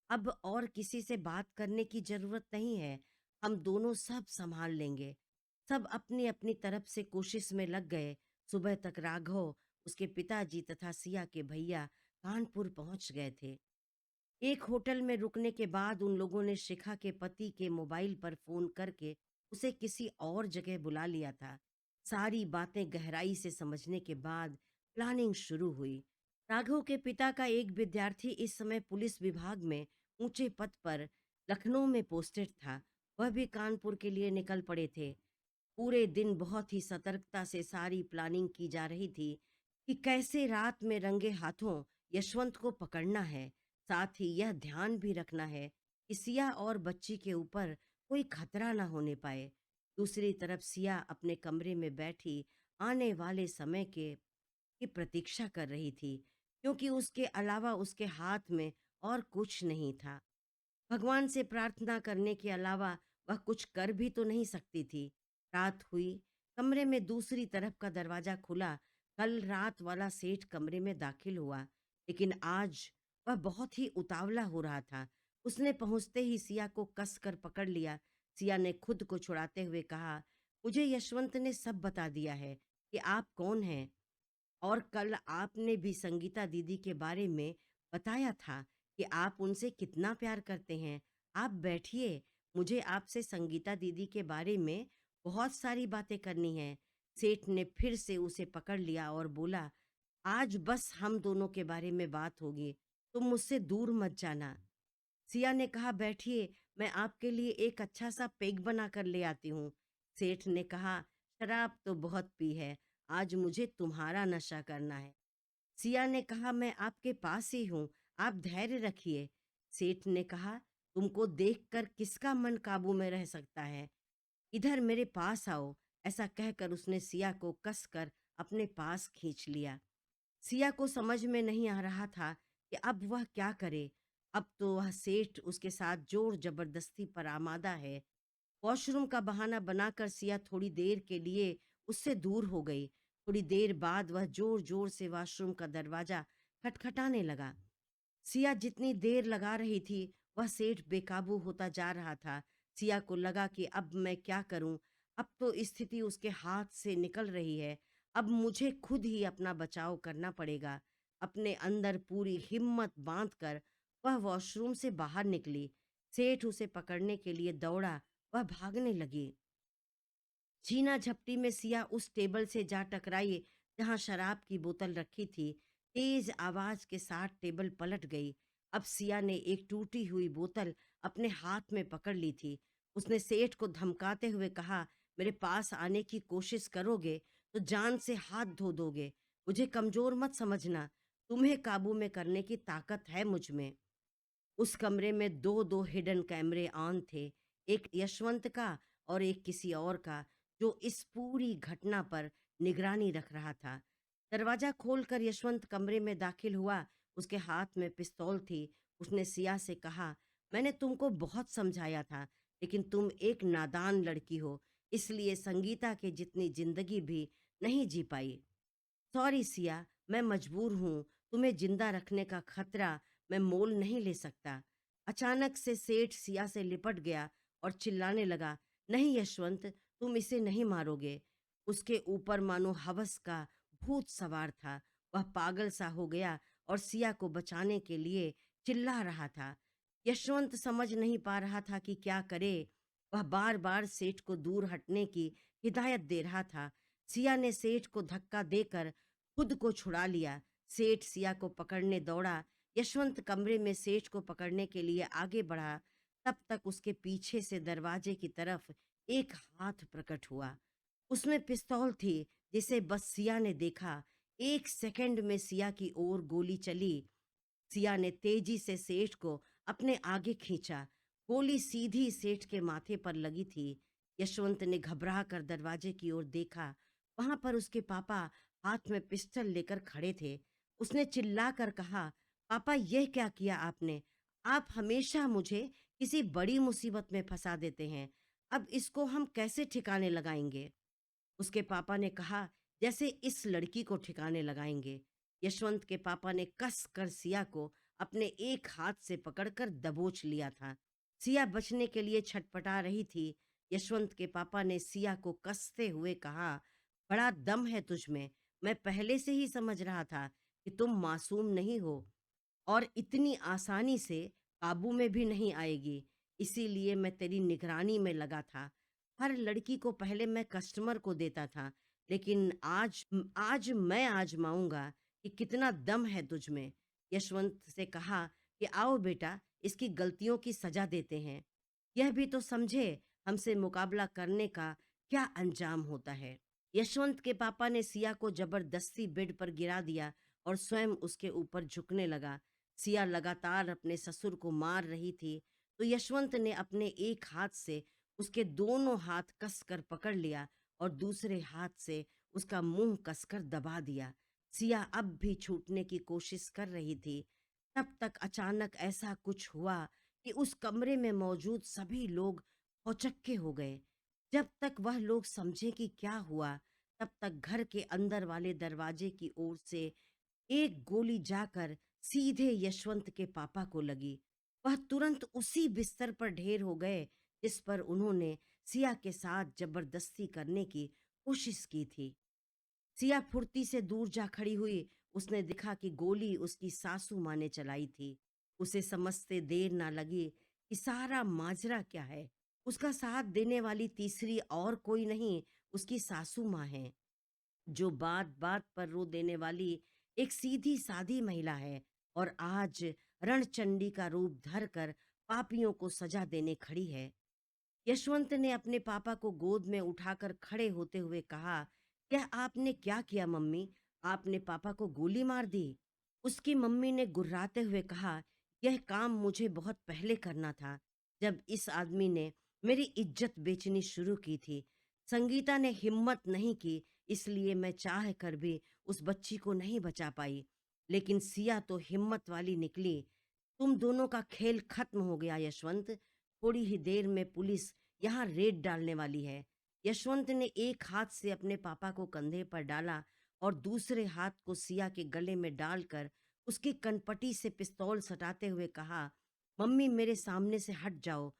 अब और किसी से बात करने की जरूरत नहीं है। हम दोनों सब संभाल लेंगे। सब अपनी अपनी तरफ से कोशिश में लग गए। सुबह तक राघव, उसके पिताजी तथा सिया के भैया कानपुर पहुंच गए थे। एक होटल में रुकने के बाद उन लोगों ने शिखा के पति के मोबाइल पर फोन करके उसे किसी और जगह बुला लिया था। सारी बातें गहराई से समझने के बाद प्लानिंग शुरू हुई। राघव के पिता का एक विद्यार्थी इस समय पुलिस विभाग में ऊंचे पद पर लखनऊ में पोस्टेड था। वह भी कानपुर के लिए निकल पड़े थे। पूरे दिन बहुत ही सतर्कता से सारी प्लानिंग की जा रही थी कि कैसे रात में रंगे हाथों यशवंत को पकड़ना है। साथ ही यह ध्यान भी रखना है कि सिया और बच्ची के ऊपर कोई खतरा ना होने पाए। दूसरी तरफ सिया अपने कमरे में बैठी आने वाले समय के की प्रतीक्षा कर रही थी, क्योंकि उसके अलावा उसके हाथ में और कुछ नहीं था। भगवान से प्रार्थना करने के अलावा वह कुछ कर भी तो नहीं सकती थी। रात हुई। कमरे में दूसरी तरफ का दरवाजा खुला। कल रात वाला सेठ कमरे में दाखिल हुआ, लेकिन आज वह बहुत ही उतावला हो रहा था। उसने पहुंचते ही सिया को कस कर पकड़ लिया। सिया ने खुद को छुड़ाते हुए कहा, मुझे यशवंत ने सब बता दिया है कि आप कौन हैं, और कल आपने भी संगीता दीदी के बारे में बताया था कि आप उनसे कितना प्यार करते हैं। आप बैठिए, मुझे आपसे संगीता दीदी के बारे में बहुत सारी बातें करनी है। सेठ ने फिर से उसे पकड़ लिया और बोला, आज बस हम दोनों के बारे में बात होगी, तुम मुझसे दूर मत जाना। सिया ने कहा, बैठिए, मैं आपके लिए एक अच्छा सा पेग बना कर ले आती हूँ। सेठ ने कहा, शराब तो बहुत पी है, आज मुझे तुम्हारा नशा करना है। सिया ने कहा, मैं आपके पास ही हूँ, आप धैर्य रखिए। सेठ ने कहा, तुमको देखकर किसका मन काबू में रह सकता है, इधर मेरे पास आओ। ऐसा कहकर उसने सिया को कसकर अपने पास खींच लिया। सिया को समझ में नहीं आ रहा था कि अब वह क्या करे। अब तो वह सेठ उसके साथ जोर जबरदस्ती पर आमादा है। वॉशरूम का बहाना बनाकर सिया थोड़ी देर के लिए उससे दूर हो गई। थोड़ी देर बाद वह जोर जोर से वॉशरूम का दरवाजा खटखटाने लगा। सिया जितनी देर लगा रही थी, वह सेठ बेकाबू होता जा रहा था। सिया को लगा कि अब मैं क्या करूं, अब तो स्थिति उसके हाथ से निकल रही है। अब मुझे खुद ही अपना बचाव करना पड़ेगा। अपने अंदर पूरी हिम्मत बांधकर वह वॉशरूम से बाहर निकली। सेठ उसे पकड़ने के लिए दौड़ा, वह भागने लगी। छीना झपटी में सिया उस टेबल से जा टकराई जहां शराब की बोतल रखी थी। तेज आवाज के साथ टेबल पलट गई। अब सिया ने एक टूटी हुई बोतल अपने हाथ में पकड़ ली थी। उसने सेठ को धमकाते हुए कहा, मेरे पास आने की कोशिश करोगे तो जान से हाथ धो दोगे। मुझे कमजोर मत समझना। तुम्हें काबू में करने की ताकत है मुझ में। उस कमरे में दो दो हिडन कैमरे ऑन थे, एक यशवंत का और एक किसी और का, जो इस पूरी घटना पर निगरानी रख रहा था। दरवाजा खोलकर यशवंत कमरे में दाखिल हुआ। उसके हाथ में पिस्तौल थी। उसने सिया से कहा, मैंने तुमको बहुत समझाया था, लेकिन तुम एक नादान लड़की हो, इसलिए संगीता के जितनी जिंदगी भी नहीं जी पाई। सॉरी सिया, मैं मजबूर हूँ। तुम्हें जिंदा रखने का खतरा मैं मोल नहीं ले सकता। अचानक से सेठ सिया से लिपट गया और चिल्लाने लगा, नहीं यशवंत, तुम इसे नहीं मारोगे। उसके ऊपर मानो हवस का भूत सवार था। वह पागल सा हो गया और सिया को बचाने के लिए चिल्ला रहा था। यशवंत समझ नहीं पा रहा था कि क्या करे। वह बार बार सेठ को दूर हटने की हिदायत दे रहा था। सिया ने सेठ को धक्का देकर खुद को छुड़ा लिया। सेठ सिया को पकड़ने दौड़ा। यशवंत कमरे में सेठ को पकड़ने के लिए आगे बढ़ा। तब तक उसके पीछे से दरवाजे की तरफ एक हाथ प्रकट हुआ। उसमें पिस्तौल थी, जिसे बस सिया ने देखा। एक सेकंड में सिया की ओर गोली चली। सिया ने तेजी से सेठ को अपने आगे खींचा। गोली सीधी सेठ के माथे पर लगी थी। यशवंत ने घबरा कर दरवाजे की ओर देखा। वहां पर उसके पापा हाथ में पिस्टल लेकर खड़े थे। उसने चिल्लाकर कहा, पापा, यह क्या किया आपने? आप हमेशा मुझे किसी बड़ी मुसीबत में फंसा देते हैं। अब इसको हम कैसे ठिकाने लगाएंगे? उसके पापा ने कहा, जैसे इस लड़की को ठिकाने लगाएंगे। यशवंत के पापा ने कस कर सिया को अपने एक हाथ से पकड़कर दबोच लिया था। सिया बचने के लिए छटपटा रही थी। यशवंत के पापा ने सिया को कसते हुए कहा, बड़ा दम है तुझ में। मैं पहले से ही समझ रहा था कि तुम मासूम नहीं हो और इतनी आसानी से काबू में भी नहीं आएगी। इसीलिए मैं तेरी निगरानी में लगा था। हर लड़की को पहले मैं कस्टमर को देता था, लेकिन आज आज मैं आजमाऊंगा कि कितना दम है तुझ में। यशवंत से कहा कि आओ बेटा, इसकी गलतियों की सजा देते हैं। यह भी तो समझे हमसे मुकाबला करने का क्या अंजाम होता है। यशवंत के पापा ने सिया को जबरदस्ती बेड पर गिरा दिया और स्वयं उसके ऊपर झुकने लगा। सिया लगातार अपने ससुर को मार रही थी, तो यशवंत ने अपने एक हाथ से उसके दोनों हाथ कसकर पकड़ लिया और दूसरे हाथ से उसका मुंह कसकर दबा दिया। सिया अब भी छूटने की कोशिश कर रही थी। तब तक अचानक ऐसा कुछ हुआ कि उस कमरे में मौजूद सभी लोग औचक्के हो गए। जब तक वह लोग समझे कि क्या हुआ, तब तक घर के अंदर वाले दरवाजे की ओर से एक गोली जाकर सीधे यशवंत के पापा को लगी। वह तुरंत उसी बिस्तर पर ढेर हो गए जिस पर उन्होंने सिया के साथ जबरदस्ती करने की कोशिश की थी। सिया फुर्ती से दूर जा खड़ी हुई। उसने देखा कि गोली उसकी सासू माँ ने चलाई थी। उसे समझते देर ना लगी कि सारा माजरा क्या है। उसका साथ देने वाली तीसरी और कोई नहीं, उसकी सासू माँ है, जो बात बात पर रो देने वाली एक सीधी सादी महिला है और आज रणचंडी का रूप धरकर पापियों को सजा देने खड़ी है। यशवंत ने अपने पापा को गोद में उठाकर खड़े होते हुए कहा, यह आपने क्या किया मम्मी? आपने पापा को गोली मार दी। उसकी मम्मी ने गुर्राते हुए कहा, यह काम मुझे बहुत पहले करना था, जब इस आदमी ने मेरी इज्जत बेचनी शुरू की थी। संगीता ने हिम्मत नहीं की, इसलिए मैं चाह कर भी उस बच्ची को नहीं बचा पाई। लेकिन सिया तो हिम्मत वाली निकली। तुम दोनों का खेल खत्म हो गया यशवंत। थोड़ी ही देर में पुलिस यहाँ रेड डालने वाली है। यशवंत ने एक हाथ से अपने पापा को कंधे पर डाला और दूसरे हाथ को सिया के गले में डालकर उसकी कनपटी से पिस्तौल सटाते हुए कहा, मम्मी, मेरे सामने से हट जाओ,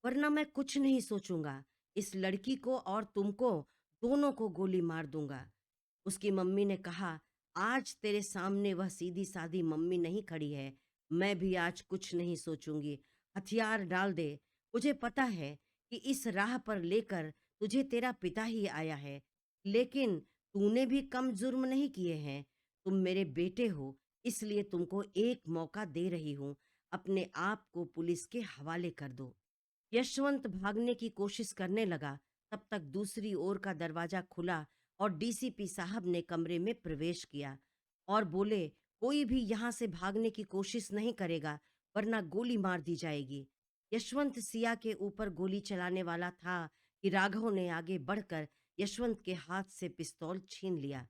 वरना मैं कुछ नहीं सोचूंगा। इस लड़की को और तुमको दोनों को गोली मार दूंगा। उसकी मम्मी ने कहा, आज तेरे सामने वह सीधी सादी मम्मी नहीं खड़ी है। मैं भी आज कुछ नहीं सोचूंगी। हथियार डाल दे। मुझे पता है कि इस राह पर लेकर तुझे तेरा पिता ही आया है, लेकिन तूने भी कम जुर्म नहीं किए हैं। तुम मेरे बेटे हो, इसलिए तुमको एक मौका दे रही हूँ, अपने आप को पुलिस के हवाले कर दो। यशवंत भागने की कोशिश करने लगा, तब तक दूसरी ओर का दरवाजा खुला और डीसीपी साहब ने कमरे में प्रवेश किया और बोले, कोई भी यहाँ से भागने की कोशिश नहीं करेगा, वरना गोली मार दी जाएगी। यशवंत सिया के ऊपर गोली चलाने वाला था कि राघव ने आगे बढ़कर यशवंत के हाथ से पिस्तौल छीन लिया।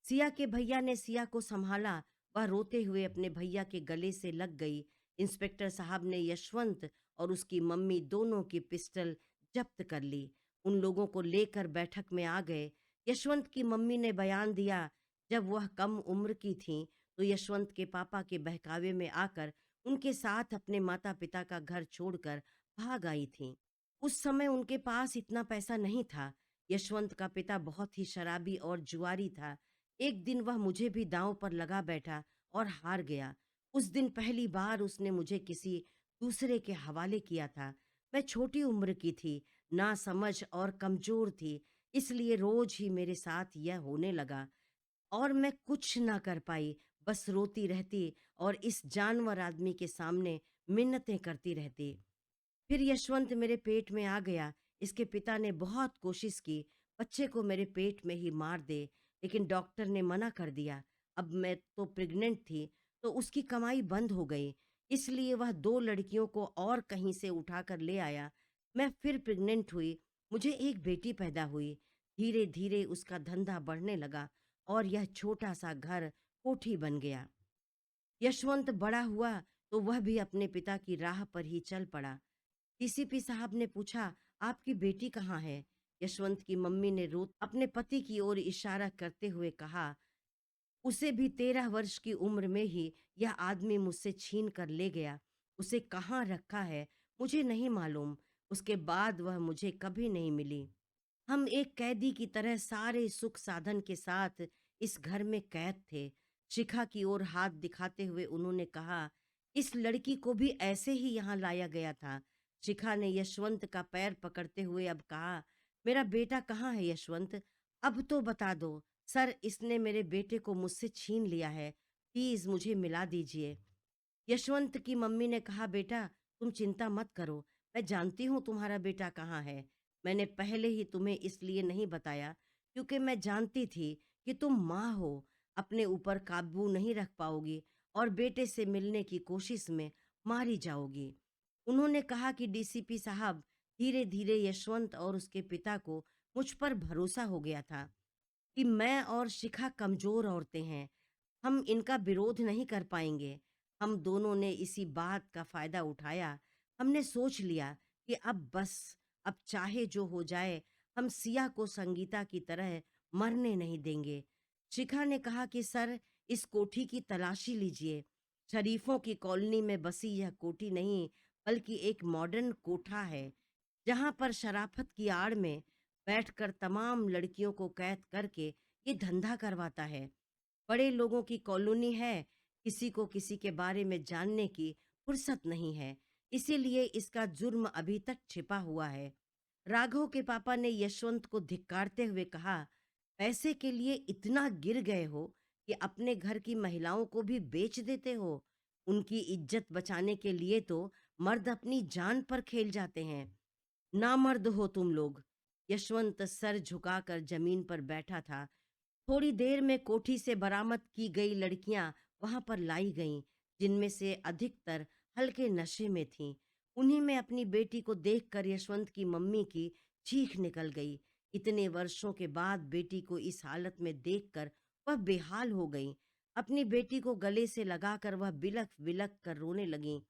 सिया के भैया ने सिया को संभाला, वह रोते हुए अपने भैया के गले से लग गई। इंस्पेक्टर साहब ने यशवंत और उसकी मम्मी दोनों की पिस्टल जब्त कर ली। उन लोगों को लेकर बैठक में आ गए। यशवंत की मम्मी ने बयान दिया, जब वह कम उम्र की थीं, तो यशवंत के पापा के बहकावे में आकर उनके साथ अपने माता पिता का घर छोड़कर भाग आई थीं। उस समय उनके पास इतना पैसा नहीं था। यशवंत का पिता बहुत ही शराबी और जुआरी था। एक दिन वह मुझे भी दांव पर लगा बैठा और हार गया। उस दिन पहली बार उसने मुझे किसी दूसरे के हवाले किया था। मैं छोटी उम्र की थी, नासमझ और कमजोर थी, इसलिए रोज ही मेरे साथ यह होने लगा और मैं कुछ ना कर पाई, बस रोती रहती और इस जानवर आदमी के सामने मिन्नतें करती रहती। फिर यशवंत मेरे पेट में आ गया। इसके पिता ने बहुत कोशिश की, बच्चे को मेरे पेट में ही मार दे, लेकिन डॉक्टर ने मना कर दिया। अब मैं तो प्रेग्नेंट थी, तो उसकी कमाई बंद हो गई, इसलिए वह दो लड़कियों को और कहीं से उठाकर ले आया। मैं फिर प्रेग्नेंट हुई, मुझे एक बेटी पैदा हुई। धीरे धीरे उसका धंधा बढ़ने लगा और यह छोटा सा घर कोठी बन गया। यशवंत बड़ा हुआ तो वह भी अपने पिता की राह पर ही चल पड़ा। डीसीपी साहब ने पूछा, आपकी बेटी कहाँ है? यशवंत की मम्मी ने रो अपने पति की ओर इशारा करते हुए कहा, उसे भी 13 वर्ष की उम्र में ही यह आदमी मुझसे छीन कर ले गया। उसे कहाँ रखा है मुझे नहीं मालूम। उसके बाद वह मुझे कभी नहीं मिली। हम एक कैदी की तरह सारे सुख साधन के साथ इस घर में कैद थे। शिखा की ओर हाथ दिखाते हुए उन्होंने कहा, इस लड़की को भी ऐसे ही यहाँ लाया गया था। शिखा ने यशवंत का पैर पकड़ते हुए अब कहा, मेरा बेटा कहाँ है यशवंत? अब तो बता दो। सर, इसने मेरे बेटे को मुझसे छीन लिया है, प्लीज मुझे मिला दीजिए। यशवंत की मम्मी ने कहा, बेटा तुम चिंता मत करो, मैं जानती हूँ तुम्हारा बेटा कहाँ है। मैंने पहले ही तुम्हें इसलिए नहीं बताया क्योंकि मैं जानती थी कि तुम माँ हो, अपने ऊपर काबू नहीं रख पाओगी और बेटे से मिलने की कोशिश में मारी जाओगी। उन्होंने कहा कि डीसीपी साहब, धीरे धीरे यशवंत और उसके पिता को मुझ पर भरोसा हो गया था कि मैं और शिखा कमजोर औरतें हैं, हम इनका विरोध नहीं कर पाएंगे। हम दोनों ने इसी बात का फायदा उठाया। हमने सोच लिया कि अब बस, अब चाहे जो हो जाए, हम सिया को संगीता की तरह मरने नहीं देंगे। शिखा ने कहा कि सर, इस कोठी की तलाशी लीजिए। शरीफों की कॉलोनी में बसी यह कोठी नहीं, बल्कि एक मॉडर्न कोठा है, जहां पर शराफत की आड़ में बैठकर तमाम लड़कियों को कैद करके ये धंधा करवाता है। बड़े लोगों की कॉलोनी है, किसी को किसी के बारे में जानने की फुर्सत नहीं है, इसीलिए इसका जुर्म अभी तक छिपा हुआ है। राघव के पापा ने यशवंत को धिक्कारते हुए कहा, पैसे के लिए इतना गिर गए हो कि अपने घर की महिलाओं को भी बेच देते हो। उनकी इज्जत बचाने के लिए तो मर्द अपनी जान पर खेल जाते हैं। नामर्द हो तुम लोग। यशवंत सर झुकाकर जमीन पर बैठा था। थोड़ी देर में कोठी से बरामद की गई लड़कियां वहां पर लाई गईं, जिनमें से अधिकतर हल्के नशे में थीं। उन्हीं में अपनी बेटी को देखकर यशवंत की मम्मी की चीख निकल गई। इतने वर्षों के बाद बेटी को इस हालत में देखकर वह बेहाल हो गई। अपनी बेटी को गले से लगाकर वह बिलख बिलख कर रोने लगी।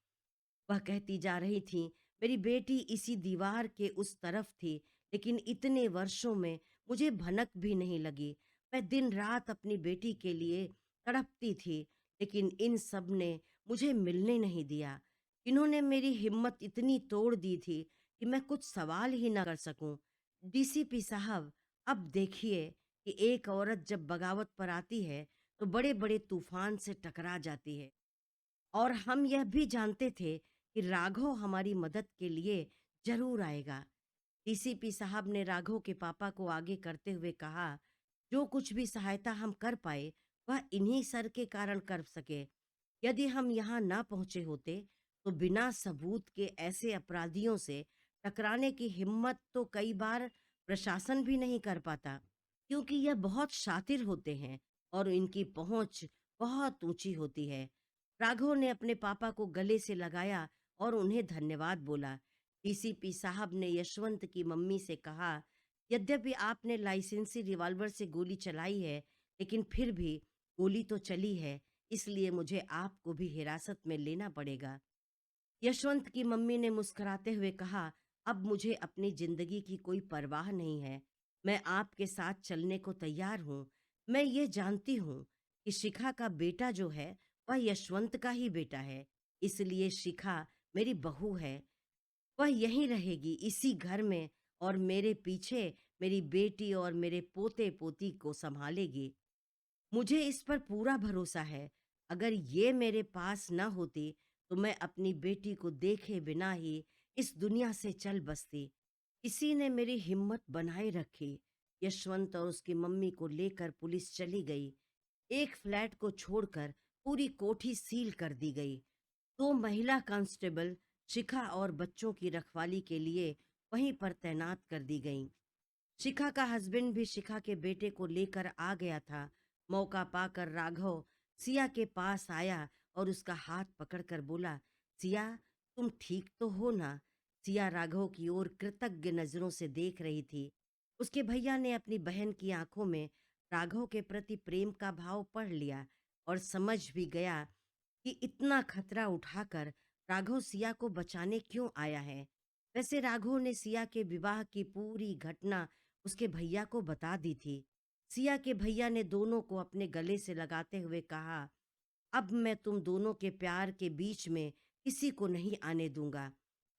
वह कहती जा रही थी, मेरी बेटी इसी दीवार के उस तरफ थी, लेकिन इतने वर्षों में मुझे भनक भी नहीं लगी। मैं दिन रात अपनी बेटी के लिए तड़पती थी, लेकिन इन सब ने मुझे मिलने नहीं दिया। इन्होंने मेरी हिम्मत इतनी तोड़ दी थी कि मैं कुछ सवाल ही ना कर सकूं। डीसीपी साहब, अब देखिए कि एक औरत जब बगावत पर आती है तो बड़े बड़े तूफान से टकरा जाती है, और हम यह भी जानते थे कि राघव हमारी मदद के लिए जरूर आएगा। टीसीपी साहब ने राघव के पापा को आगे करते हुए कहा, जो कुछ भी सहायता हम कर पाए वह इन्हीं सर के कारण कर सके। यदि हम यहाँ ना पहुंचे होते तो बिना सबूत के ऐसे अपराधियों से टकराने की हिम्मत तो कई बार प्रशासन भी नहीं कर पाता, क्योंकि यह बहुत शातिर होते हैं और इनकी पहुंच बहुत ऊंची होती है। राघव ने अपने पापा को गले से लगाया और उन्हें धन्यवाद बोला। डीसीपी साहब ने यशवंत की मम्मी से कहा, यद्यपि आपने लाइसेंसी रिवॉल्वर से गोली चलाई है, लेकिन फिर भी गोली तो चली है, इसलिए मुझे आपको भी हिरासत में लेना पड़ेगा। यशवंत की मम्मी ने मुस्कुराते हुए कहा, अब मुझे अपनी जिंदगी की कोई परवाह नहीं है। मैं आपके साथ चलने को तैयार हूँ। मैं ये जानती हूँ कि शिखा का बेटा जो है वह यशवंत का ही बेटा है, इसलिए शिखा मेरी बहू है। वह यहीं रहेगी इसी घर में और मेरे पीछे मेरी बेटी और मेरे पोते पोती को संभालेगी। मुझे इस पर पूरा भरोसा है। अगर ये मेरे पास न होती तो मैं अपनी बेटी को देखे बिना ही इस दुनिया से चल बसती। इसी ने मेरी हिम्मत बनाए रखी। यशवंत और उसकी मम्मी को लेकर पुलिस चली गई। एक फ्लैट को छोड़कर पूरी कोठी सील कर दी गई। दो महिला कांस्टेबल शिखा और बच्चों की रखवाली के लिए वहीं पर तैनात कर दी गईं। शिखा का हस्बैंड भी शिखा के बेटे को लेकर आ गया था। मौका पाकर राघव सिया के पास आया और उसका हाथ पकड़कर बोला, सिया, तुम ठीक तो हो ना? सिया राघव की ओर कृतज्ञ नजरों से देख रही थी। उसके भैया ने अपनी बहन की आंखों में राघव के प्रति प्रेम का भाव पढ़ लिया और समझ भी गया कि इतना खतरा उठाकर राघव सिया को बचाने क्यों आया है। वैसे राघव ने सिया के विवाह की पूरी घटना उसके भैया को बता दी थी। सिया के भैया ने दोनों को अपने गले से लगाते हुए कहा, अब मैं तुम दोनों के प्यार के बीच में किसी को नहीं आने दूंगा।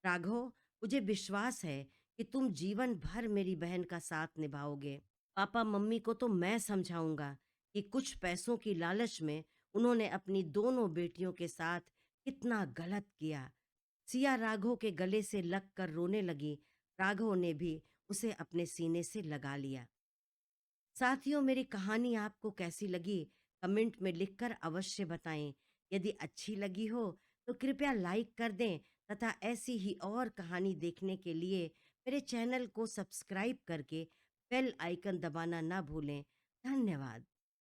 राघव, मुझे विश्वास है कि तुम जीवन भर मेरी बहन का साथ निभाओगे। पापा मम्मी को तो मैं समझाऊंगा कि कुछ पैसों की लालच में उन्होंने अपनी दोनों बेटियों के साथ कितना गलत किया। सिया राघव के गले से लग कर रोने लगी। राघव ने भी उसे अपने सीने से लगा लिया। साथियों, मेरी कहानी आपको कैसी लगी कमेंट में लिखकर अवश्य बताएं। यदि अच्छी लगी हो तो कृपया लाइक कर दें तथा ऐसी ही और कहानी देखने के लिए मेरे चैनल को सब्सक्राइब करके बेल आइकन दबाना ना भूलें। धन्यवाद।